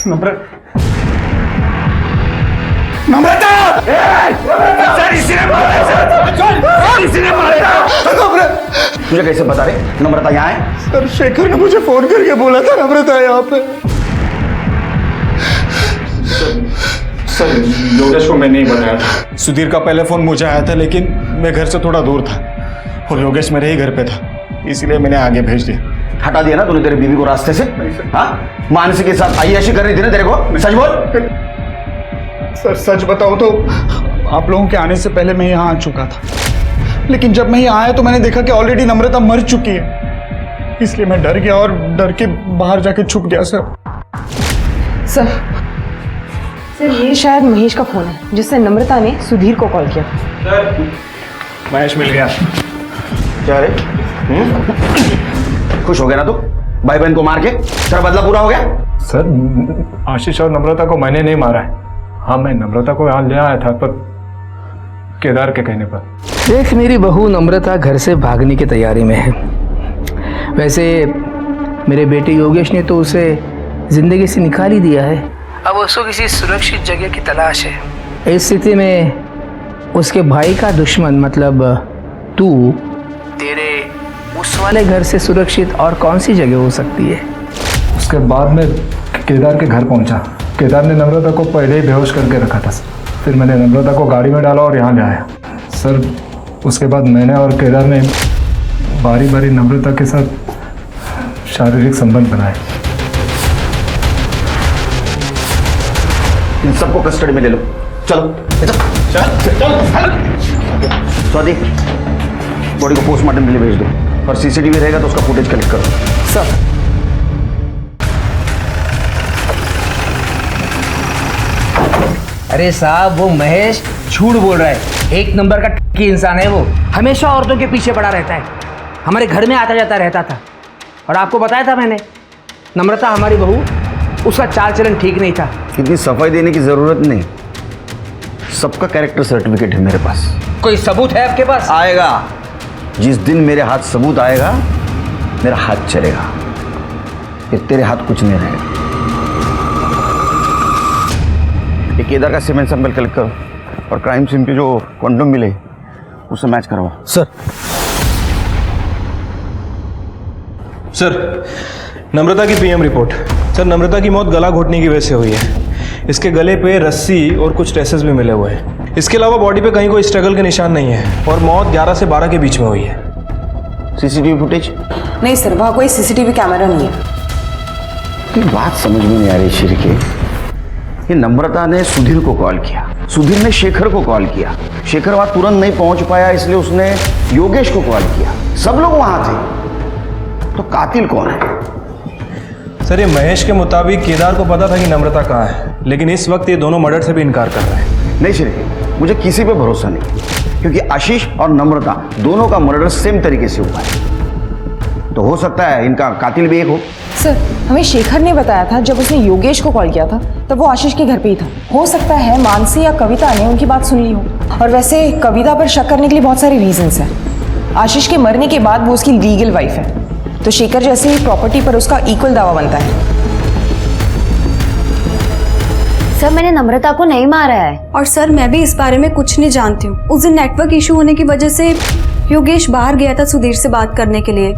नम्रता नम्रता सर इसी ने मारा सर, इसी ने मारा। तुझे कैसे बता रहे नम्रता यहाँ है? सर शेखर ने मुझे फोन करके बोला था नम्रता है यहाँ पे। सर योगेश को मैं नहीं बताया था। सुधीर का पहले फोन मुझे आया था, लेकिन मैं घर से थोड़ा दूर था और योगेश मेरे ही घर पे था, इसलिए मैंने आगे भेज दिया। हटा दिया ना तूने तेरी बीवी को रास्ते से? हाँ, मानसी के साथ अय्याशी कर रही थी ना तेरे को, सच बोल। सर सच बताओ तो आप लोगों के आने से पहले मैं यहाँ आ चुका था, लेकिन जब मैं यहाँ आया तो मैंने देखा कि ऑलरेडी नम्रता मर चुकी है, इसलिए मैं डर गया और डर के बाहर जाके छुप गया। सर ये शायद महेश का फोन है जिससे नम्रता ने सुधीर को कॉल किया। सर महेश मिल गया। क्या रे? खुश हो गया ना तू भाई बहन को मार के? तेरा बदला पूरा हो गया? सर आशीष और नम्रता को मैंने नहीं मारा है। हाँ मैं नम्रता को यहाँ ले आया था, पर केदार के कहने पर। देख मेरी बहू नम्रता घर से भागने की तैयारी में है। वैसे मेरे बेटे योगेश ने तो उसे जिंदगी से निकाल ही दिया है, अब उसको किसी सुरक्षित जगह की तलाश है। इस स्थिति में उसके भाई का दुश्मन मतलब तू, तेरे उस वाले घर से सुरक्षित और कौन सी जगह हो सकती है? उसके बाद में केदार के घर पहुंचा। केदार ने नम्रता को पहले ही बेहोश करके रखा था। फिर मैंने नम्रता को गाड़ी में डाला और यहाँ ले आया। सर उसके बाद मैंने और केदार ने बारी बारी नम्रता के साथ शारीरिक संबंध बनाए। इन सबको कस्टडी में ले लो। चलो स्वाति, बॉडी को पोस्टमार्टम के लिए भेज दो और सीसीटीवी रहेगा तो उसका फुटेज कलेक्ट करो। सर अरे साहब वो महेश झूठ बोल रहा है, एक नंबर का ठगी इंसान है वो, हमेशा औरतों के पीछे पड़ा रहता है, हमारे घर में आता जाता रहता था। और आपको बताया था मैंने, नम्रता हमारी बहू, उसका चाल चलन ठीक नहीं था। इतनी सफाई देने की जरूरत नहीं, सबका कैरेक्टर सर्टिफिकेट है मेरे पास। कोई सबूत है आपके पास? आएगा, जिस दिन मेरे हाथ सबूत आएगा मेरा हाथ चलेगा, फिर तेरे हाथ कुछ नहीं रहेगा। ये केदार का सीमेंट सैंपल कलेक्ट करो और क्राइम सीन पे जो कॉन्डोम मिले उससे मैच करवाओ। सर नम्रता की पीएम रिपोर्ट। सर नम्रता की मौत गला घोटने की वजह से हुई है। इसके गले पे रस्सी और कुछ ट्रेसेस भी मिले हुए हैं। इसके अलावा बॉडी पे कहीं कोई स्ट्रगल के निशान नहीं है और मौत 11 से 12 के बीच में हुई है। CCTV footage? नहीं सर, वहाँ कोई सीसीटीवी कैमरा नहीं है। बात समझ में नहीं आ रही शिरके। ये नम्रता ने सुधीर को कॉल किया, सुधीर ने शेखर को कॉल किया, शेखर वहां तुरंत नहीं पहुंच पाया इसलिए उसने योगेश को कॉल किया। सब लोग वहां थे, तो कातिल कौन है? सर ये महेश के मुताबिक केदार को पता था कि नम्रता कहाँ है, लेकिन इस वक्त ये दोनों मर्डर से भी इनकार कर रहे हैं। नहीं शिरके, मुझे किसी पे भरोसा नहीं, क्योंकि आशीष और नम्रता दोनों का मर्डर सेम तरीके से हुआ है, तो हो सकता है इनका कातिल भी एक हो। सर हमें शेखर ने बताया था जब उसने योगेश को कॉल किया था तब वो आशीष के घर पे ही था। हो सकता है मानसी या कविता ने उनकी बात सुन ली हो। और वैसे कविता पर शक करने के लिए बहुत सारे रीजंस हैं। आशीष के मरने के बाद वो उसकी लीगल वाइफ है, तो शेखर जैसे ही प्रॉपर्टी पर उसका इक्वल दावा बनता है। सर मैंने नम्रता को नहीं मारा है। और सर मैं भी इस बारे में कुछ नहीं जानती हूँ। उस दिन नेटवर्क इशू होने की वजह से योगेश बाहर गया था सुधीर से बात करने के लिए,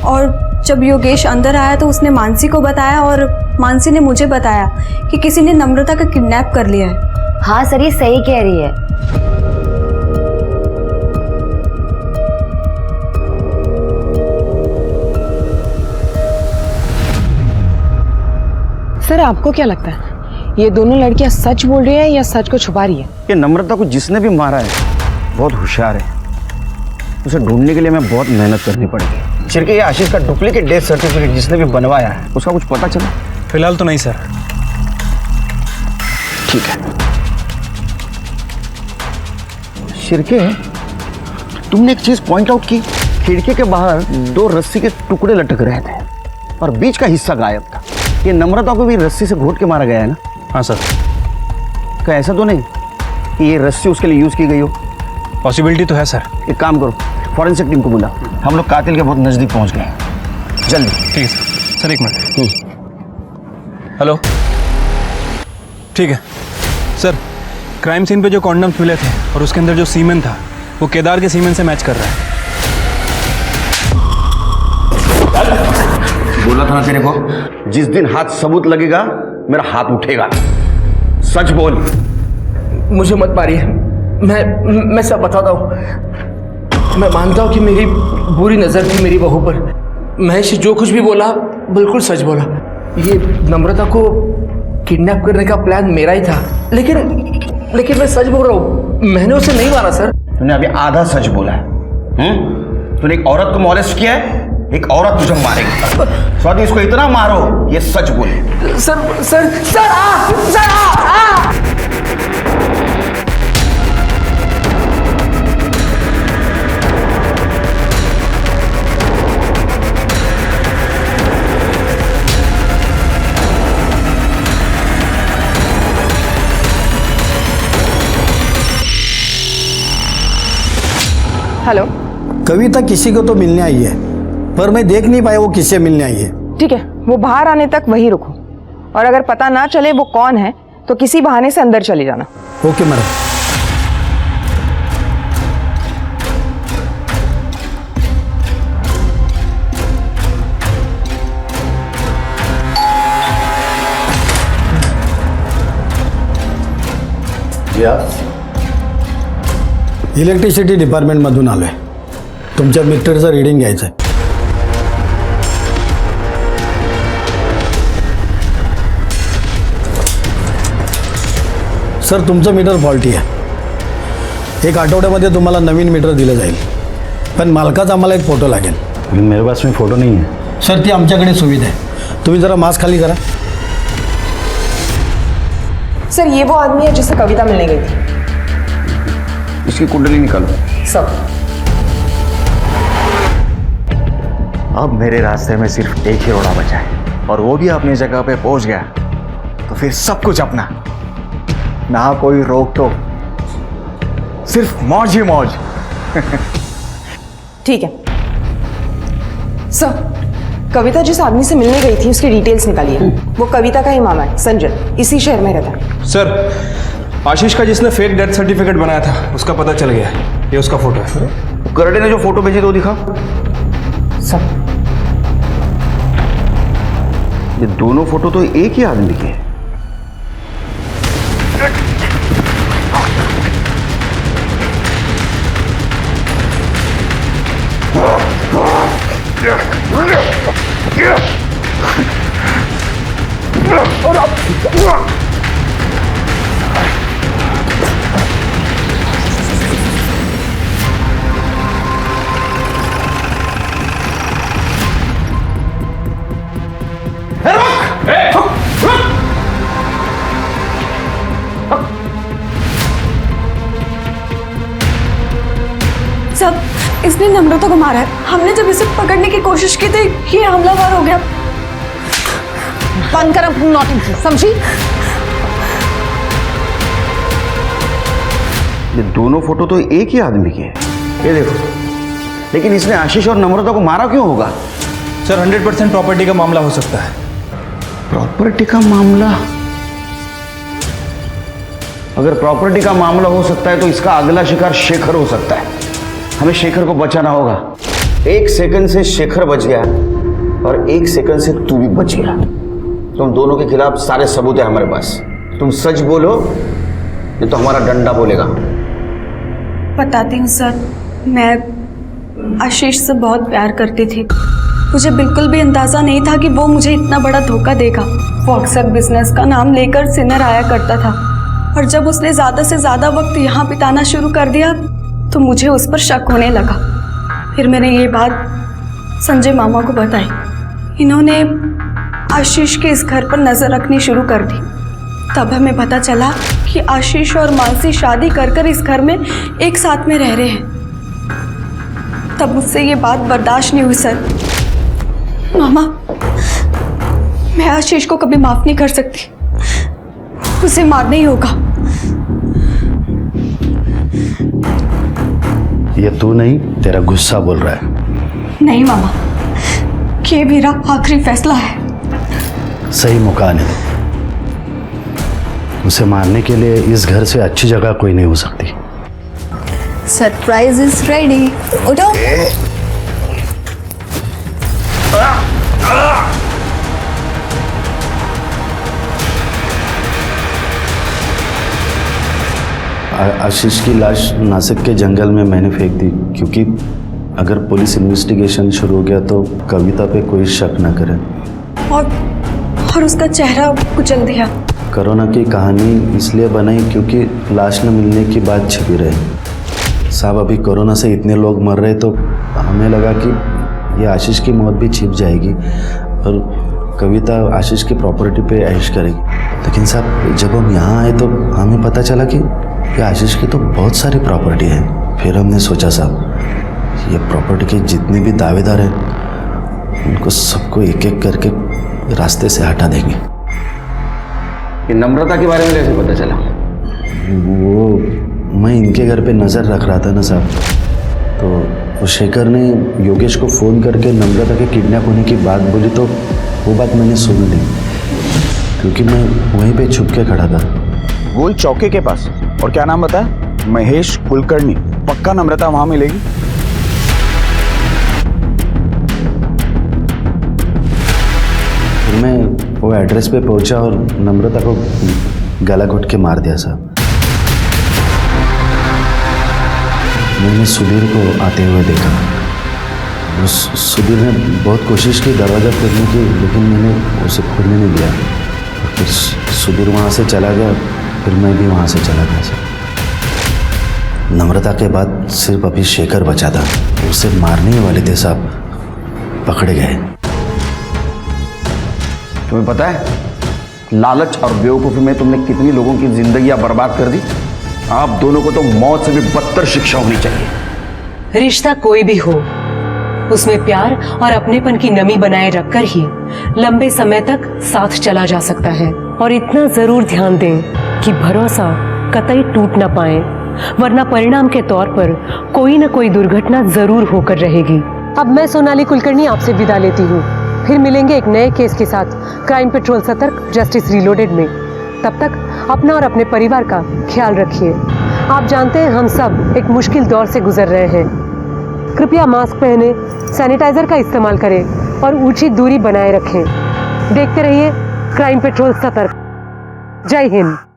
और जब योगेश अंदर आया तो उसने मानसी को बताया और मानसी ने मुझे बताया कि किसी ने नम्रता का किडनैप कर लिया है। हाँ सर ये सही कह रही है। सर आपको क्या लगता है, ये दोनों लड़कियां सच बोल रही है या सच को छुपा रही है? ये नम्रता को जिसने भी मारा है बहुत होशियार है, उसे ढूंढने के लिए हमें बहुत मेहनत करनी पड़ेगी। चिरके ये आशीष का डुप्लीकेट डेथ सर्टिफिकेट जिसने भी बनवाया है उसका कुछ पता चला? फिलहाल तो नहीं सर। ठीक है शिरके, तुमने एक चीज पॉइंट आउट की, खिड़की के बाहर 2 रस्सी के टुकड़े लटक रहे थे और बीच का हिस्सा गायब था। ये नम्रता को भी रस्सी से घोट के मारा गया है ना? हाँ सर। क्या ऐसा तो नहीं कि ये रस्सी उसके लिए यूज की गई हो? पॉसिबिलिटी तो है सर। एक काम करो, फॉरेंसिक टीम को बुला, हम लोग कातिल के बहुत नजदीक पहुंच गए हैं, जल्दी। ठीक है सर। सर एक मिनट। हेलो। ठीक है सर, क्राइम सीन पे जो कॉन्डम्स मिले थे और उसके अंदर जो सीमेन था वो केदार के सीमेन से मैच कर रहा है। बोला था ना तेरे को, जिस दिन हाथ सबूत लगेगा मेरा हाथ उठेगा। सच बोल। मुझे मत मारिए, मैं सब बताता हूँ। मैं मानता हूँ कि मेरी बुरी नज़र थी मेरी बहू पर। महेश जो कुछ भी बोला बिल्कुल सच बोला। ये नम्रता को किडनैप करने का प्लान मेरा ही था, लेकिन मैं सच बोल रहा हूँ, मैंने उसे नहीं मारा सर। तूने अभी आधा सच बोला है। तूने एक औरत को मॉलेस्ट किया है, एक औरत तुझे मारेगी। स्वाति इसको इतना मारो ये सच बोले। सर सर सर आ, सर आ। हेलो। कविता किसी को तो मिलने आई है, पर मैं देख नहीं पाया वो किससे मिलने आई है। ठीक है, वो बाहर आने तक वहीं रुको, और अगर पता ना चले वो कौन है तो किसी बहाने से अंदर चले जाना। Okay madam. इलेक्ट्रिसिटी डिपार्टमेंटमधून आलोय, तुमच्या मीटरचं रीडिंग घ्यायचं आहे। सर तुमचं मीटर फॉल्टी आहे, एक आठवड्यामध्ये तुम्हाला नवीन मीटर दिलं जाईल, पण मालकाचा आम्हाला एक फोटो लागेल। मेरे पास में फ़ोटो नहीं है सर, ती आमच्याकडे सुविधा आहे, तुम्ही जरा मास्क खाली करा। सर ये वो आदमी है जिससे कविता मिलने गई थी। इसकी कुंडली निकालो सब। अब मेरे रास्ते में सिर्फ एक ही रोड़ा बचा है, और वो भी अपनी जगह पे पहुंच गया तो फिर सब कुछ अपना, ना कोई रोक टोक, सिर्फ मौज ही मौज। ठीक है सर, कविता जिस आदमी से मिलने गई थी उसकी डिटेल्स निकालिए। वो कविता का ही मामा है, संजय, इसी शहर में रहता है। सर आशीष का जिसने फेक डेथ सर्टिफिकेट बनाया था उसका पता चल गया है, ये उसका फोटो है। करडे ने जो फोटो भेजी तो दिखा। सब। ये दोनों फोटो तो एक ही आदमी के हैं। सब इसने नम्रता को मारा है। हमने जब इसे पकड़ने की कोशिश की तो ये हमलावर हो गया। बंद कर अपनी नौटंकी, समझी? ये दोनों फोटो तो एक ही आदमी के हैं। ये देखो, लेकिन इसने आशीष और नम्रता को मारा क्यों होगा? सर 100% प्रॉपर्टी का मामला हो सकता है। प्रॉपर्टी का मामला? अगर प्रॉपर्टी का मामला हो सकता है तो इसका अगला शिकार शेखर हो सकता है। हमें शेखर को बचाना होगा। 1 सेकंड से शेखर बच गया और 1 सेकंड से तू भी बच गया। तुम दोनों के खिलाफ सारे सबूत है हमारे पास। तुम सच बोलो नहीं तो हमारा डंडा बोलेगा। बताती हूँ सर, मैं आशीष से बहुत प्यार करती थी। मुझे बिल्कुल भी अंदाज़ा नहीं था कि वो मुझे इतना बड़ा धोखा देगा। वो अक्सर बिजनेस का नाम लेकर सिनर आया करता था, और जब उसने ज़्यादा से ज़्यादा वक्त यहाँ बिताना शुरू कर दिया तो मुझे उस पर शक होने लगा। फिर मैंने ये बात संजय मामा को बताई। इन्होंने आशीष के इस घर पर नज़र रखनी शुरू कर दी। तब हमें पता चला कि आशीष और मानसी शादी कर इस घर में एक साथ में रह रहे हैं। तब मुझसे ये बात बर्दाश्त नहीं हुई सर। मामा, मैं आशीष को कभी माफ नहीं कर सकती, उसे मारना ही होगा। ये तू नहीं, तेरा गुस्सा बोल रहा है। नहीं मामा, ये मेरा आखिरी फैसला है। सही मुकान है। उसे मारने के लिए इस घर से अच्छी जगह कोई नहीं हो सकती। Surprise is ready. उठो। आशीष की लाश नासिक के जंगल में मैंने फेंक दी, क्योंकि अगर पुलिस इन्वेस्टिगेशन शुरू हो गया तो कविता पे कोई शक न करे। और उसका चेहरा कुचल दिया। कोरोना की कहानी इसलिए बनाई क्योंकि लाश न मिलने की बात छिपी रही। साहब, अभी कोरोना से इतने लोग मर रहे तो हमें लगा कि ये आशीष की मौत भी छिप जाएगी और कविता आशीष की प्रॉपर्टी पे ऐश करेगी। लेकिन साहब, जब हम यहाँ आए तो हमें पता चला कि ये आशीष की तो बहुत सारी प्रॉपर्टी है। फिर हमने सोचा साहब, ये प्रॉपर्टी के जितने भी दावेदार हैं उनको सबको एक एक करके रास्ते से हटा देंगे। ये नम्रता के बारे में कैसे पता चला? वो मैं इनके घर पे नज़र रख रहा था ना साहब, तो वो शेखर ने योगेश को फ़ोन करके नम्रता के किडनैप होने की बात बोली, तो वो बात मैंने सुन ली क्योंकि मैं वहीं पे छुप के खड़ा था। गोल चौके के पास। और क्या नाम बताया? महेश कुलकर्णी। पक्का नम्रता वहां मिलेगी? फिर मैं वो एड्रेस पे पहुंचा और नम्रता को गला घोट के मार दिया साहब। मैंने सुधीर को आते हुए देखा। सुधीर ने बहुत कोशिश की दरवाज़ा खोलने की, लेकिन मैंने उसे खोलने नहीं दिया। फिर सुधीर वहाँ से चला गया, फिर मैं भी वहाँ से चला गया सर। नम्रता के बाद सिर्फ अभी शेखर बचा था, उसे मारने ही वाले थे साहब, पकड़े गए। तुम्हें पता है लालच और बेवकूफ़ी में तुमने कितनी लोगों की जिंदगियां बर्बाद कर दी? आप दोनों को तो मौत से भी बदतर शिक्षा होनी चाहिए। रिश्ता कोई भी हो, उसमें प्यार और अपनेपन की नमी बनाए रखकर ही लंबे समय तक साथ चला जा सकता है। और इतना जरूर ध्यान दें कि भरोसा कतई टूट ना पाए, वरना परिणाम के तौर पर कोई न कोई दुर्घटना जरूर होकर रहेगी। अब मैं सोनाली कुलकर्णी आपसे विदा लेती हूँ। फिर मिलेंगे एक नए केस के साथ क्राइम पेट्रोल सतर्क जस्टिस रीलोडेड में। तब तक अपना और अपने परिवार का ख्याल रखिए। आप जानते हैं हम सब एक मुश्किल दौर से गुजर रहे हैं। कृपया मास्क पहने, सैनिटाइजर का इस्तेमाल करें और उचित दूरी बनाए रखें। देखते रहिए क्राइम पेट्रोल सतर्क। जय हिंद।